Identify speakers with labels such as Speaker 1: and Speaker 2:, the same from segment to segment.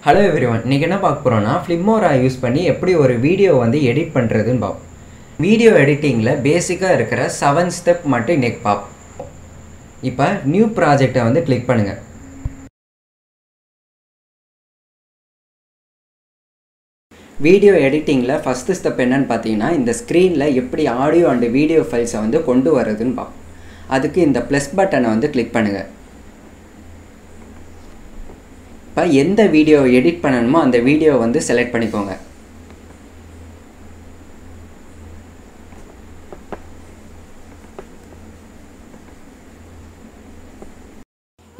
Speaker 1: Hello everyone, இன்னைக்கு என்ன பார்க்க போறோம்னா Filmmora யூஸ் பண்ணி எப்படி ஒரு வீடியோ வந்து எடிட் பண்றதுன்னு பாப்போம். வீடியோ எடிட்டிங்ல பேசிக்கா இருக்கிற 7 ஸ்டெப் மட்டும் இன்னைக்கு பாப்போம். இப்போ நியூ ப்ராஜெக்ட்டை வந்து கிளிக் பண்ணுங்க. வீடியோ எடிட்டிங்ல ஃபர்ஸ்ட் ஸ்டெப் என்னன்னு பார்த்தீங்கன்னா இந்த ஸ்கிரீன்ல எப்படி ஆடியோ அண்ட் வீடியோ ஃபைல்ஸை வந்து கொண்டு வரதுன்னு பாப்போம். அதுக்கு இந்த ப்ளஸ் பட்டனை வந்து கிளிக் பண்ணுங்க. இப்போ எந்த வீடியோ எடிட் பண்ணணுமோ அந்த வீடியோ வந்து செலக்ட் பண்ணிக்கோங்க.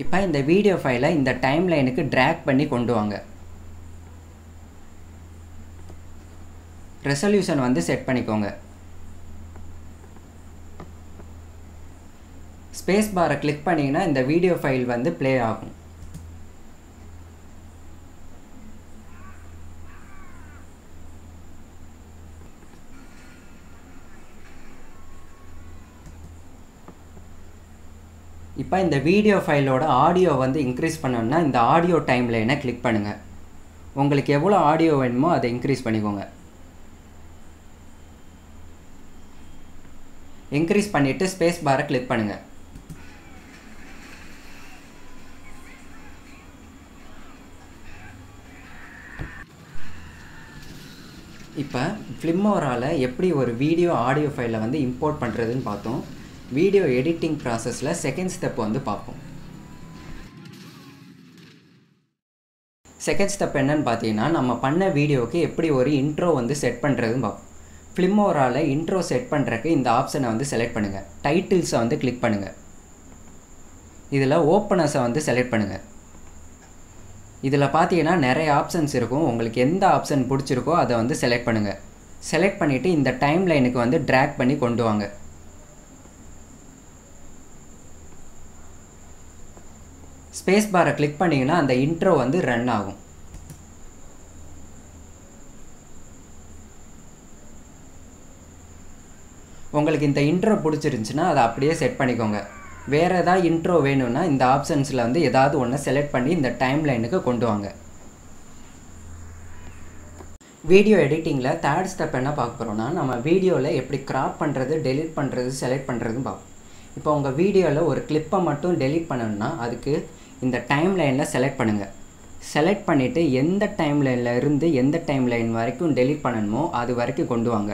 Speaker 1: இப்போ இந்த வீடியோ ஃபைலை இந்த டைம் லைனுக்கு ட்ராக் பண்ணி கொண்டு வாங்க. ரெசல்யூஷன் வந்து செட் பண்ணிக்கோங்க. ஸ்பேஸ் பாரை கிளிக் பண்ணிங்கன்னா இந்த வீடியோ ஃபைல் வந்து ப்ளே ஆகும். இப்போ இந்த வீடியோ ஃபைலோட ஆடியோ வந்து இன்க்ரீஸ் பண்ணணும்னா இந்த ஆடியோ டைம் லைனை கிளிக் பண்ணுங்கள். உங்களுக்கு எவ்வளோ ஆடியோ வேணுமோ அதை இன்க்ரீஸ் பண்ணிக்கோங்க. இன்க்ரீஸ் பண்ணிவிட்டு ஸ்பேஸ் பாரை கிளிக் பண்ணுங்கள். இப்போ Filmmoraல எப்படி ஒரு வீடியோ ஆடியோ ஃபைலை வந்து இம்போர்ட் பண்ணுறதுன்னு பார்த்தோம். வீடியோ எடிட்டிங் ப்ராசஸில் செகண்ட் ஸ்டெப் வந்து பார்ப்போம். செகண்ட் ஸ்டெப் என்னன்னு பார்த்தீங்கன்னா நம்ம பண்ண வீடியோவுக்கு எப்படி ஒரு இன்ட்ரோ வந்து செட் பண்ணுறதுன்னு பார்ப்போம். Filmmoraல இன்ட்ரோ செட் பண்ணுறதுக்கு இந்த ஆப்ஷனை வந்து செலக்ட் பண்ணுங்கள். டைட்டில்ஸை வந்து கிளிக் பண்ணுங்கள். இதில் ஓப்பனர்ஸை வந்து செலக்ட் பண்ணுங்கள். இதில் பார்த்தீங்கன்னா நிறைய ஆப்ஷன்ஸ் இருக்கும். உங்களுக்கு எந்த ஆப்ஷன் பிடிச்சிருக்கோ அதை வந்து செலக்ட் பண்ணுங்கள். செலக்ட் பண்ணிவிட்டு இந்த டைம் லைனுக்கு வந்து ட்ராக் பண்ணி கொண்டு வாங்க. ஸ்பேஸ் பாரை கிளிக் பண்ணிங்கன்னா அந்த இன்ட்ரோ வந்து ரன் ஆகும். உங்களுக்கு இந்த இன்ட்ரோ பிடிச்சிருந்துச்சுன்னா அதை அப்படியே செட் பண்ணிக்கோங்க. வேறு ஏதாவது இன்ட்ரோ வேணும்னா இந்த ஆப்ஷன்ஸில் வந்து ஏதாவது ஒன்று செலக்ட் பண்ணி இந்த டைம் லைனுக்கு கொண்டு வாங்க. வீடியோ எடிட்டிங்கில் தேர்ட் ஸ்டெப் என்ன பார்க்க போகிறோம்னா நம்ம வீடியோவில் எப்படி கிராப் பண்ணுறது, டெலிட் பண்ணுறது, செலக்ட் பண்ணுறதுன்னு பார்ப்போம். இப்போ உங்கள் வீடியோவில் ஒரு கிளிப்பை மட்டும் டெலிட் பண்ணணும்னா அதுக்கு இந்த டைம் லைனில் செலக்ட் பண்ணுங்கள். செலக்ட் பண்ணிவிட்டு எந்த டைம் லைனில் இருந்து எந்த டைம் லைன் வரைக்கும் டெலிட் பண்ணணுமோ அது வரைக்கும் கொண்டு வாங்க.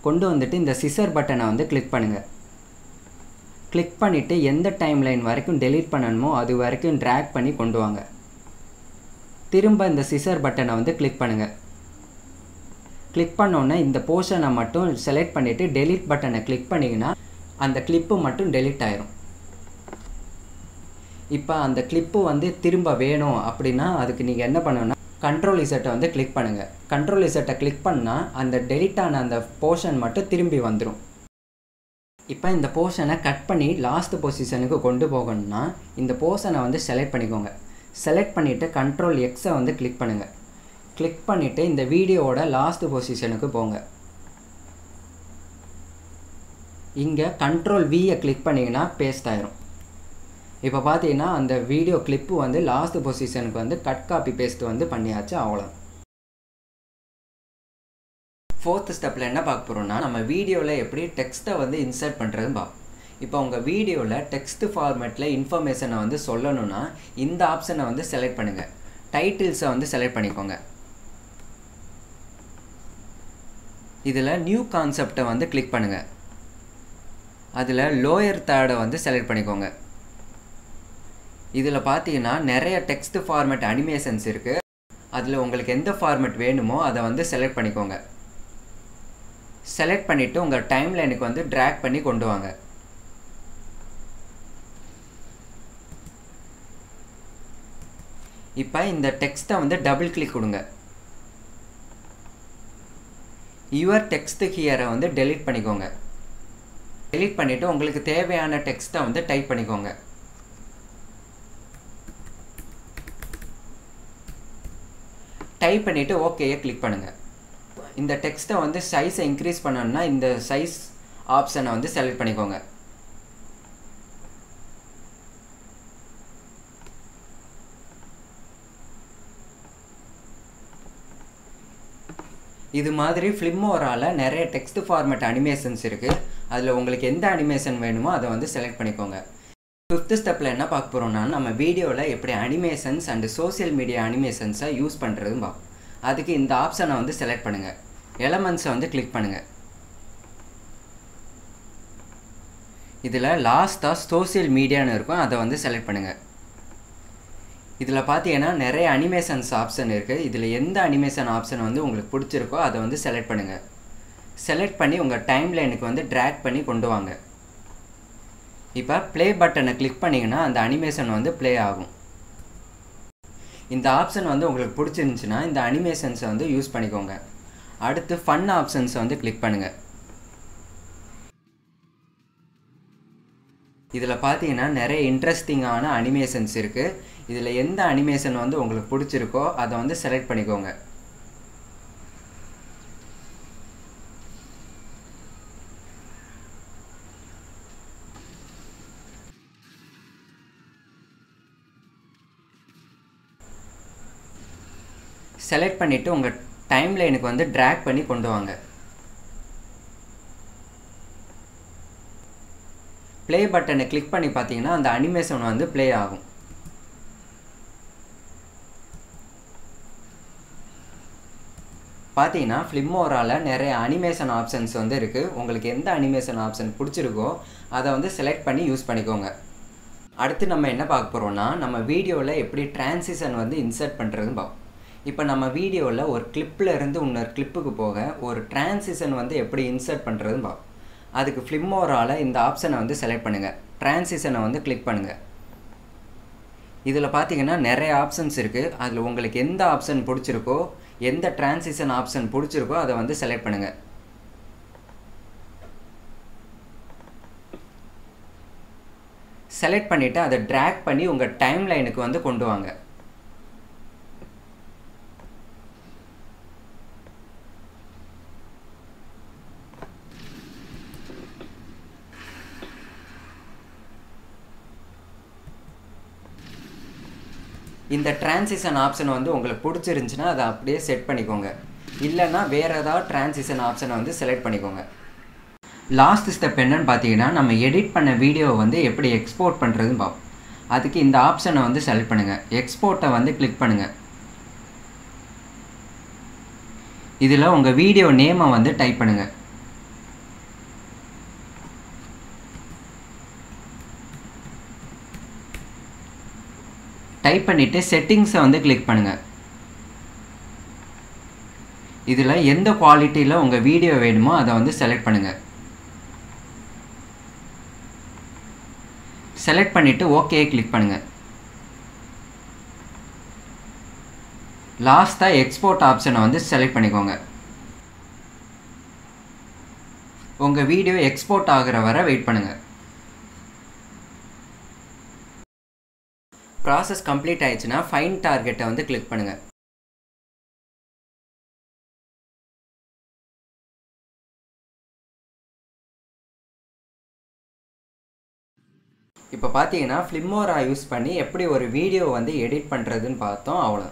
Speaker 1: கொண்டு வந்துட்டு இந்த சிசர் பட்டனை வந்து கிளிக் பண்ணுங்கள். கிளிக் பண்ணிவிட்டு எந்த டைம் லைன் வரைக்கும் டெலிட் பண்ணணுமோ அது வரைக்கும் ட்ராக் பண்ணி கொண்டு வாங்க. திரும்ப இந்த சிசர் பட்டனை வந்து கிளிக் பண்ணுங்கள். கிளிக் பண்ணோன்னே இந்த போர்ஷனை மட்டும் செலக்ட் பண்ணிவிட்டு டெலிட் பட்டனை கிளிக் பண்ணிங்கன்னா அந்த கிளிப்பு மட்டும் டெலிட் ஆயிரும். இப்போ அந்த கிளிப்பு வந்து திரும்ப வேணும் அப்படின்னா அதுக்கு நீங்கள் என்ன பண்ணணும்னா கண்ட்ரோல் இசட்டை வந்து கிளிக் பண்ணுங்கள். கண்ட்ரோல் இசட்டை கிளிக் பண்ணால் அந்த டெலிட் ஆன அந்த போர்ஷன் மட்டும் திரும்பி வந்துடும். இப்போ இந்த போர்ஷனை கட் பண்ணி லாஸ்ட் பொசிஷனுக்கு கொண்டு போகணும்னா இந்த போர்ஷனை வந்து செலக்ட் பண்ணிக்கோங்க. செலக்ட் பண்ணிவிட்டு கண்ட்ரோல் எக்ஸை வந்து கிளிக் பண்ணுங்கள். கிளிக் பண்ணிவிட்டு இந்த வீடியோவோட லாஸ்ட் பொசிஷனுக்கு போங்க. இங்கே கண்ட்ரோல் வியை கிளிக் பண்ணிங்கன்னா பேஸ்ட் ஆயிரும். இப்போ பார்த்தீங்கன்னா அந்த வீடியோ கிளிப்பு வந்து லாஸ்ட் பொசிஷனுக்கு வந்து கட் காப்பி பேஸ்ட் வந்து பண்ணியாச்சு. அவ்வளோ. ஃபோர்த் ஸ்டெப்பில் என்ன பார்க்க போகிறோம்னா நம்ம வீடியோவில் எப்படி டெக்ஸ்ட்டை வந்து இன்சர்ட் பண்ணுறதுன்னு பார்ப்போம். இப்போ உங்கள் வீடியோவில் டெக்ஸ்ட் ஃபார்மேட்டில் இன்ஃபர்மேஷனை வந்து சொல்லணும்னா இந்த ஆப்ஷனை வந்து செலக்ட் பண்ணுங்கள். டைட்டில்ஸை வந்து செலக்ட் பண்ணிக்கோங்க. இதில் நியூ கான்செப்டை வந்து கிளிக் பண்ணுங்கள். அதில் லோயர் தேர்டை வந்து செலக்ட் பண்ணிக்கோங்க. இதில் பார்த்தீங்கன்னா நிறைய டெக்ஸ்ட் ஃபார்மேட் அனிமேஷன்ஸ் இருக்குது. அதில் உங்களுக்கு எந்த ஃபார்மேட் வேணுமோ அதை வந்து செலக்ட் பண்ணிக்கோங்க. செலக்ட் பண்ணிவிட்டு உங்கள் டைம் லைனுக்கு வந்து ட்ராக் பண்ணி கொண்டு வாங்க. இப்போ இந்த டெக்ஸ்ட்டை வந்து டபுள் கிளிக் கொடுங்க. யுவர் டெக்ஸ்ட் ஹியரை வந்து டெலீட் பண்ணிக்கோங்க. டெலீட் பண்ணிவிட்டு உங்களுக்கு தேவையான டெக்ஸ்ட்டை வந்து டைப் பண்ணிக்கோங்க. டைப் பண்ணிவிட்டு ஓகேயை கிளிக் பண்ணுங்கள். இந்த டெக்ஸ்ட்டை வந்து சைஸை இன்க்ரீஸ் பண்ணணும்னா இந்த சைஸ் ஆப்ஷனை வந்து செலக்ட் பண்ணிக்கோங்க. இது மாதிரி ஃபில்ம்மோரால நிறைய டெக்ஸ்ட் ஃபார்மேட் அனிமேஷன்ஸ் இருக்குது. அதில் உங்களுக்கு எந்த அனிமேஷன் வேணுமோ அதை வந்து செலக்ட் பண்ணிக்கோங்க. 5th ஸ்டெப்பில் என்ன பார்க்க போகிறோம்னா, நம்ம வீடியோவில் எப்படி அனிமேஷன்ஸ் அண்டு சோசியல் மீடியா அனிமேஷன்ஸை யூஸ் பண்ணுறதுன்னு பார்ப்போம். அதுக்கு இந்த ஆப்ஷனை வந்து செலக்ட் பண்ணுங்கள். எலமெண்ட்ஸை வந்து கிளிக் பண்ணுங்கள். இதில் லாஸ்ட்டாக சோசியல் மீடியான்னு இருக்கும், அதை வந்து செலக்ட் பண்ணுங்கள். இதில் பார்த்தீங்கன்னா நிறைய அனிமேஷன்ஸ் ஆப்ஷன் இருக்குது. இதில் எந்த அனிமேஷன் ஆப்ஷன் வந்து உங்களுக்கு பிடிச்சிருக்கோ அதை வந்து செலக்ட் பண்ணுங்கள். செலக்ட் பண்ணி உங்கள் டைம் லைனுக்கு வந்து ட்ராக் பண்ணி கொண்டு வாங்க. இப்போ ப்ளே பட்டனை கிளிக் பண்ணிங்கன்னா அந்த அனிமேஷன் வந்து ப்ளே ஆகும். இந்த ஆப்ஷன் வந்து உங்களுக்கு பிடிச்சிருந்துச்சுன்னா இந்த அனிமேஷன்ஸை வந்து யூஸ் பண்ணிக்கோங்க. அடுத்து ஃபன் ஆப்ஷன்ஸை வந்து கிளிக் பண்ணுங்கள். இதில் பார்த்தீங்கன்னா நிறைய இன்ட்ரெஸ்டிங்கான அனிமேஷன்ஸ் இருக்குது. இதில் எந்த அனிமேஷன் வந்து உங்களுக்கு பிடிச்சிருக்கோ அதை வந்து செலக்ட் பண்ணிக்கோங்க. செலக்ட் பண்ணிவிட்டு உங்கள் டைம் லைனுக்கு வந்து ட்ராக் பண்ணி கொண்டு வாங்க. ப்ளே பட்டனை கிளிக் பண்ணி பார்த்தீங்கன்னா அந்த அனிமேஷன் வந்து ப்ளே ஆகும். பார்த்தீங்கன்னா ஃபில்ம்மோரால நிறைய அனிமேஷன் ஆப்ஷன்ஸ் வந்து இருக்குது. உங்களுக்கு எந்த அனிமேஷன் ஆப்ஷன் பிடிச்சிருக்கோ அதை வந்து செலக்ட் பண்ணி யூஸ் பண்ணிக்கோங்க. அடுத்து நம்ம என்ன பார்க்க போகிறோம்னா, நம்ம வீடியோவில் எப்படி டிரான்சிஷன் வந்து இன்சர்ட் பண்ணுறதுன்னு பார்ப்போம். இப்போ நம்ம வீடியோவில் ஒரு கிளிப்பில் இருந்து இன்னொரு கிளிப்புக்கு போக ஒரு டிரான்சிஷன் வந்து எப்படி இன்சர்ட் பண்ணுறதுன்னு பார்ப்போம். அதுக்கு ஃபில்ம்மோரால இந்த ஆப்ஷனை வந்து செலக்ட் பண்ணுங்கள். டிரான்சிஷனை வந்து கிளிக் பண்ணுங்கள். இதில் பார்த்தீங்கன்னா நிறைய ஆப்ஷன்ஸ் இருக்குது. அதில் உங்களுக்கு எந்த ஆப்ஷன் பிடிச்சிருக்கோ, எந்த டிரான்சிஷன் ஆப்ஷன் பிடிச்சிருக்கோ அதை வந்து செலக்ட் பண்ணுங்கள். செலக்ட் பண்ணிவிட்டு அதை ட்ராக் பண்ணி உங்கள் டைம் லைனுக்கு வந்து கொண்டு வாங்க. இந்த டிரான்சிஷன் ஆப்ஷன் வந்து உங்களுக்கு பிடிச்சிருந்துச்சுன்னா அதை அப்படியே செட் பண்ணிக்கோங்க. இல்லைன்னா வேறு ஏதாவது டிரான்சிஷன் ஆப்ஷனை வந்து செலக்ட் பண்ணிக்கோங்க. லாஸ்ட் ஸ்டெப் என்னன்னு பார்த்தீங்கன்னா, நம்ம எடிட் பண்ண வீடியோவை வந்து எப்படி எக்ஸ்போர்ட் பண்ணுறதுன்னு பார்ப்போம். அதுக்கு இந்த ஆப்ஷனை வந்து செலக்ட் பண்ணுங்கள். எக்ஸ்போர்ட்டை வந்து கிளிக் பண்ணுங்கள். இதில் உங்கள் வீடியோ நேமை வந்து டைப் பண்ணுங்கள். டைப் பண்ணிவிட்டு செட்டிங்ஸை வந்து கிளிக் பண்ணுங்கள். இதில் எந்த குவாலிட்டியில் உங்கள் வீடியோ வேணுமோ அதை வந்து செலக்ட் பண்ணுங்கள். செலக்ட் பண்ணிவிட்டு ஓகே கிளிக் பண்ணுங்கள். லாஸ்ட்டாக எக்ஸ்போர்ட் ஆப்ஷனை வந்து செலக்ட் பண்ணிக்கோங்க. உங்கள் வீடியோ எக்ஸ்போர்ட் ஆகிற வரை வெயிட் பண்ணுங்கள். ப்ராசஸ் கம்ப்ளீட் ஆயிடுச்சுன்னா ஃபைன் டார்கெட்டை வந்து கிளிக் பண்ணுங்கள். இப்போ பார்த்தீங்கன்னா ஃபில்ம்மோரா யூஸ் பண்ணி எப்படி ஒரு வீடியோ வந்து எடிட் பண்ணுறதுன்னு பார்த்தோம். அவ்வளோ.